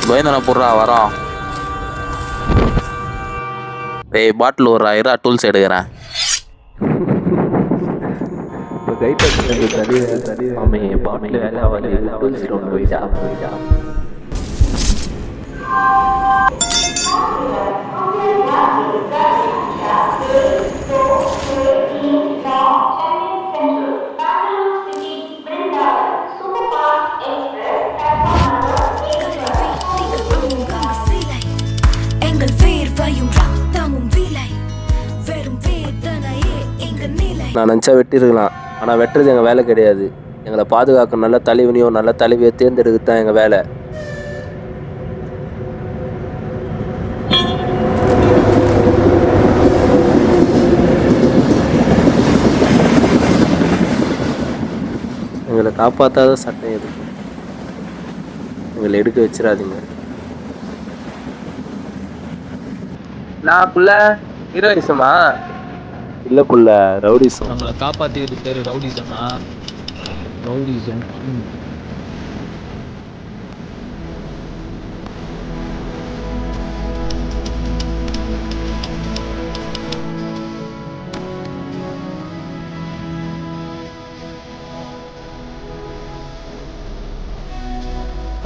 கோயந்தனை போடுறா வரோம். ஏய் பாட்டில் ஒரு 1000 டூல்ஸ் எடுக்கிறேன். இப்போ கைட்டு தடி ஆமே பாட்டில் வேலை ஆகாது. டூல்ஸ் ஒன்று போயிட்டா. நான் நினச்சா வெட்டிருக்கலாம், ஆனால் வெட்டுறது எங்கள் வேலை கிடையாது. எங்களை பாதுகாக்க நல்ல தலைவனையும் நல்ல தலைவியை தேர்ந்தெடுக்கிறது தான் எங்கள் வேலை. எங்களை காப்பாற்றாத சட்டம் எது? எங்களை எடுக்க வச்சிடாதீங்க. நான் புள்ள ஹீரோயிசமா? இல்லை புள்ள, ரவுடிசம். நம்மளை காப்பாற்றிக்கிட்டு பேர் ரவுடிசமா? ரவுடிசம்